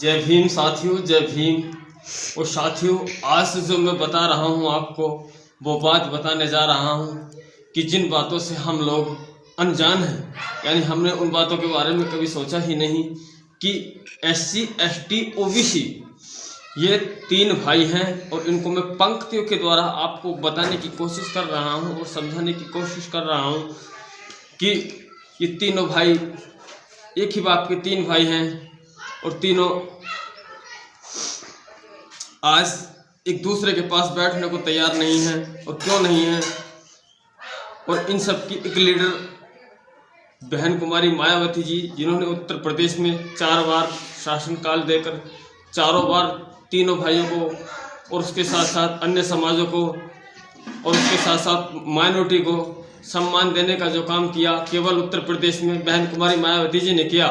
जय भीम साथियों, जय भीम। और साथियों, आज से जो मैं बता रहा हूँ आपको, वो बात बताने जा रहा हूँ कि जिन बातों से हम लोग अनजान हैं, यानी हमने उन बातों के बारे में कभी सोचा ही नहीं कि SC ST OBC ये 3 भाई हैं। और इनको मैं पंक्तियों के द्वारा आपको बताने की कोशिश कर रहा हूँ और समझाने की कोशिश कर रहा हूँ कि ये तीनों भाई एक ही बाप के 3 भाई हैं और तीनों आज एक दूसरे के पास बैठने को तैयार नहीं हैं। और क्यों नहीं हैं? और इन सब की एक लीडर बहन कुमारी मायावती जी, जिन्होंने उत्तर प्रदेश में 4 बार शासनकाल देकर चारों बार तीनों भाइयों को और उसके साथ साथ अन्य समाजों को और उसके साथ साथ माइनॉरिटी को सम्मान देने का जो काम किया, केवल उत्तर प्रदेश में बहन कुमारी मायावती जी ने किया।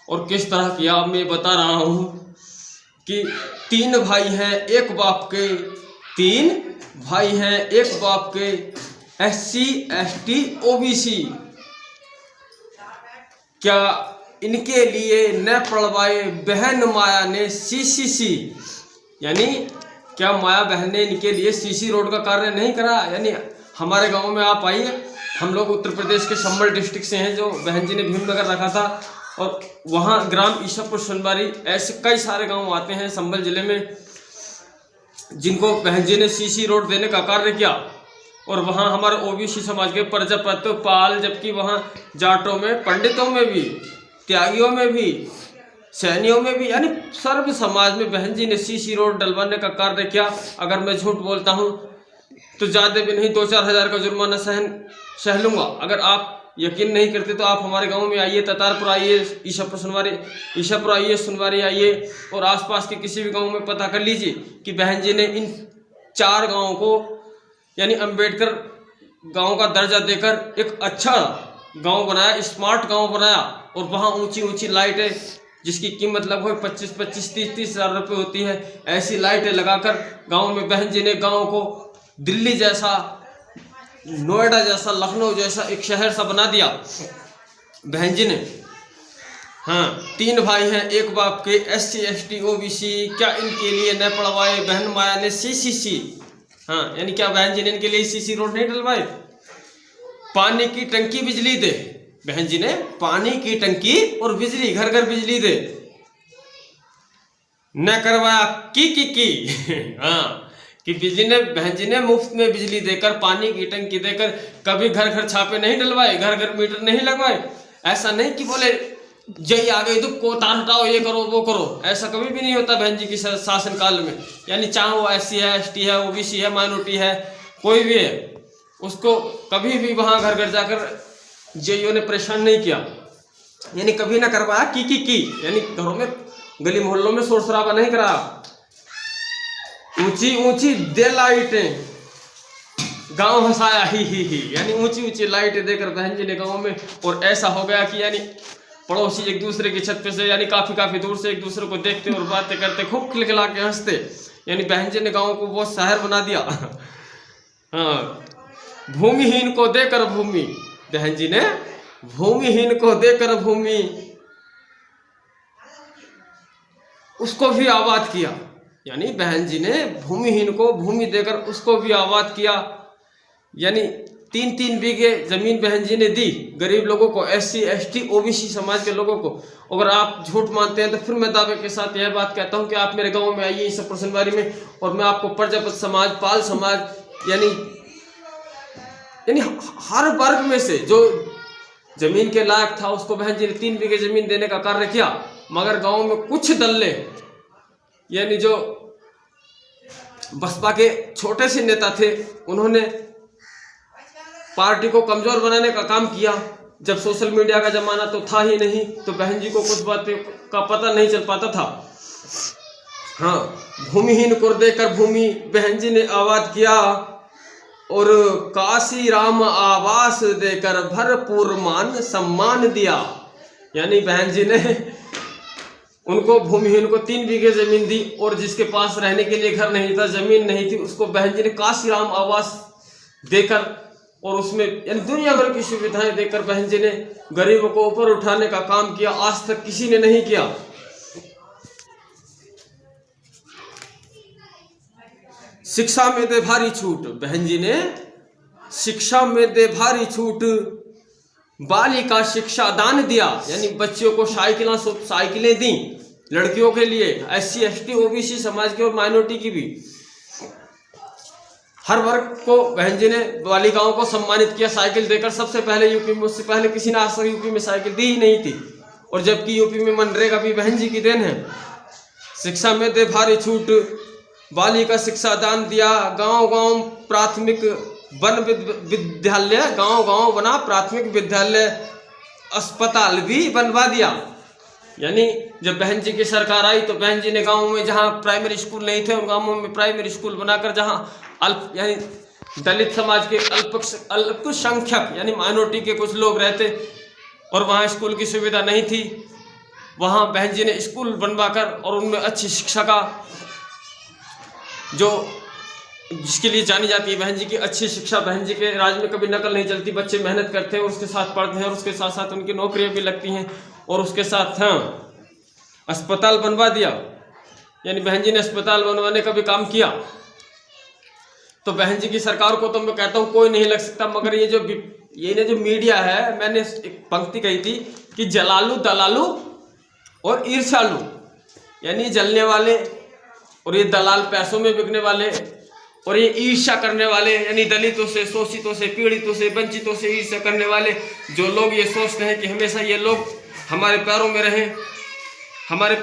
और किस तरह किया अब मैं बता रहा हूँ कि 3 भाई हैं एक बाप के, 3 भाई हैं एक बाप के, SC ST OBC। क्या इनके लिए न पढ़वाए बहन माया ने CCC, यानी क्या माया बहन ने इनके लिए CC रोड का कार्य नहीं करा? यानी हमारे गांव में आप आइए, हम लोग उत्तर प्रदेश के संबल डिस्ट्रिक्ट से हैं, जो बहन जी ने भीमनगर रखा था, और वहाँ ग्राम ईशापुर सोनबारी, ऐसे कई सारे गांव आते हैं संबल जिले में जिनको बहन जी ने CC रोड देने का कार्य किया। और वहाँ हमारे OBC समाज के प्रजापति पाल, जबकि वहाँ जाटों में, पंडितों में भी, त्यागियों में भी, सैनियों में भी, यानी सर्व समाज में बहन जी ने CC रोड डलवाने का कार्य किया। अगर मैं झूठ बोलता हूँ तो ज़्यादा भी नहीं 2-4 हज़ार का जुर्माना सह लूँगा। अगर आप यकीन नहीं करते तो आप हमारे गांव में आइए, ततारपुर आइए, ईशापुर आइए, सुनवारी आइए, और आसपास के किसी भी गांव में पता कर लीजिए कि बहन जी ने इन 4 गाँवों को, यानी अंबेडकर गांव का दर्जा देकर एक अच्छा गांव बनाया, स्मार्ट गांव बनाया। और वहाँ ऊंची ऊंची लाइटें, जिसकी कीमत लगभग 25-25, 30-30 हज़ार रुपये होती है, ऐसी लाइटें लगाकर गांव में बहन जी ने गांव को दिल्ली जैसा, नोएडा जैसा, लखनऊ जैसा एक शहर सा बना दिया बहन जी ने। हाँ, 3 भाई हैं एक बाप के, SC ST OBC। क्या इनके लिए न पढ़वाए बहन माया ने CCC? हाँ, यानी क्या बहन जी ने इनके लिए CC रोड नहीं डलवाए? पानी की टंकी, बिजली दे, बहन जी ने पानी की टंकी और बिजली, घर घर बिजली दे न करवाया की हाँ, कि बिजली ने, बहन जी ने मुफ्त में बिजली देकर, पानी की टंकी देकर कभी घर घर छापे नहीं डलवाए, घर घर मीटर नहीं लगवाए। ऐसा नहीं कि बोले जय आ गई दुख को, तार हटाओ, ये करो वो करो, ऐसा कभी भी नहीं होता बहन जी की शासनकाल में। यानी चाहे वो SC है, ST है, OBC है, माइनॉरिटी है, कोई भी है, उसको कभी भी वहाँ घर घर जाकर जेईओ ने परेशान नहीं किया, यानी कभी ना करवाया की, यानी घरों में, गली मोहल्लों में शोर शराबा नहीं कराया। ऊंची ऊंची दे लाइटें, गांव हंसाया ही, यानी ऊंची ऊंची लाइटें देकर बहन जी ने गांव में। और ऐसा हो गया कि यानी पड़ोसी एक दूसरे की छत पे से, यानी काफी दूर से एक दूसरे को देखते और बातें करते, खूब खिलखिला के हंसते। यानी बहन जी ने गांव को बहुत शहर बना दिया। हाँ, भूमिहीन को देकर भूमि, बहन जी ने भूमिहीन को देकर भूमि, उसको भी आबाद किया। यानी बहन जी ने भूमिहीन को भूमि देकर उसको भी आबाद किया। यानी 3-3 बीघे जमीन बहन जी ने दी गरीब लोगों को, SC ST OBC समाज के लोगों को। अगर आप झूठ मानते हैं तो फिर मैं दावे के साथ यह बात कहता हूं कि आप मेरे गांव में आइए, ईशापुर सोनबारी में, और मैं आपको प्रजापति समाज, पाल समाज, यानी हर वर्ग में से जो जमीन के लायक था उसको बहन जी ने 3 बीघे जमीन देने का कार्य किया। मगर गांव में कुछ दल्ले, यानी जो बसपा के छोटे से नेता थे, उन्होंने पार्टी को कमजोर बनाने का काम किया। जब सोशल मीडिया का जमाना तो था ही नहीं, तो बहन जी को कुछ बातें का पता नहीं चल पाता था। हाँ, भूमिहीन को देकर भूमि बहन जी ने आबाद किया, और काशी राम आवास देकर भरपूर मान सम्मान दिया। यानी बहन जी ने उनको, भूमिहीन को 3 बीघे जमीन दी, और जिसके पास रहने के लिए घर नहीं था, जमीन नहीं थी, उसको बहन जी ने काशी राम आवास देकर, और उसमें यानी दुनिया भर की सुविधाएं देकर बहन जी ने गरीबों को ऊपर उठाने का काम किया। आज तक किसी ने नहीं किया। शिक्षा में दे भारी छूट, बहन जी ने शिक्षा में दे भारी छूट, बालिका शिक्षा दान दिया, यानी बच्चियों को साइकिलें दी लड़कियों के लिए, SC ST OBC समाज के और माइनॉरिटी की भी, हर वर्ग को बहन जी ने बालिकाओं को सम्मानित किया साइकिल देकर। सबसे पहले यूपी में, उससे पहले किसी ने आज तक यूपी में साइकिल दी ही नहीं थी, और जबकि यूपी में मनरेगा भी बहन जी की देन है। शिक्षा में दे भारी छूट, बालिका शिक्षा दान दिया, गांव गांव प्राथमिक वन विद्यालय, गांव गांव बना प्राथमिक विद्यालय, अस्पताल भी बनवा दिया। यानी जब बहन जी की सरकार आई तो बहन जी ने गांवों में जहां प्राइमरी स्कूल नहीं थे उन गांवों में प्राइमरी स्कूल बनाकर, जहां यानी दलित समाज के अल्पसंख्यक यानी माइनॉरिटी के कुछ लोग रहते और वहां स्कूल की सुविधा नहीं थी, वहां बहन जी ने स्कूल बनवाकर और उनमें अच्छी शिक्षा का जो जिसके लिए जानी जाती है बहन जी की अच्छी शिक्षा। बहन जी के राज में कभी नकल नहीं चलती, बच्चे मेहनत करते हैं और उसके साथ पढ़ते हैं और उसके साथ साथ उनकी नौकरियां भी लगती हैं, और उसके साथ अस्पताल बनवा दिया, यानी बहन जी ने अस्पताल बनवाने का भी काम किया। तो बहन जी की सरकार को तो मैं कहता हूँ कोई नहीं लग सकता, मगर ये जो मीडिया है, मैंने एक पंक्ति कही थी कि जलालू दलालू और ईर्ष्यालु, यानी जलने वाले और ये दलाल पैसों में बिकने वाले और ये ईर्ष्या करने वाले, यानी दलितों से, शोषितों से, पीड़ितों से, वंचितों से ईर्ष्या करने वाले जो लोग ये सोचते हैं कि हमेशा ये लोग हमारे पैरों में रहें, हमारे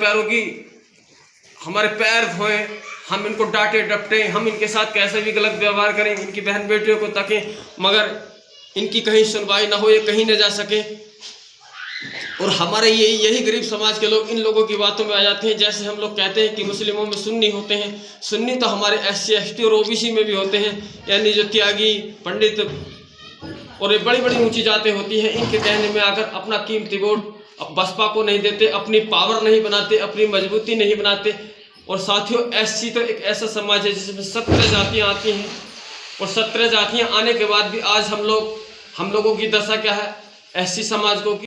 पैर धोएं, हम इनको डांटे डपटे, हम इनके साथ कैसे भी गलत व्यवहार करें, इनकी बहन बेटियों को तकें, मगर इनकी कहीं सुनवाई ना हो, ये कहीं न जा सके। और हमारे यही गरीब समाज के लोग इन लोगों की बातों में आ जाते हैं। जैसे हम लोग कहते हैं कि मुस्लिमों में सुन्नी होते हैं, सुन्नी तो हमारे SC ST और OBC में भी होते हैं, यानी जो त्यागी, पंडित और ये बड़ी बड़ी ऊंची जातें होती हैं, इनके कहने में आकर अपना कीमती वोट बसपा को नहीं देते, अपनी पावर नहीं बनाते, अपनी मजबूती नहीं बनाते। और साथियों, SC तो एक ऐसा समाज है जिसमें 17 जातियाँ आती हैं, और 17 जातियाँ आने के बाद भी आज हम लोगों की दशा क्या है, SC समाज को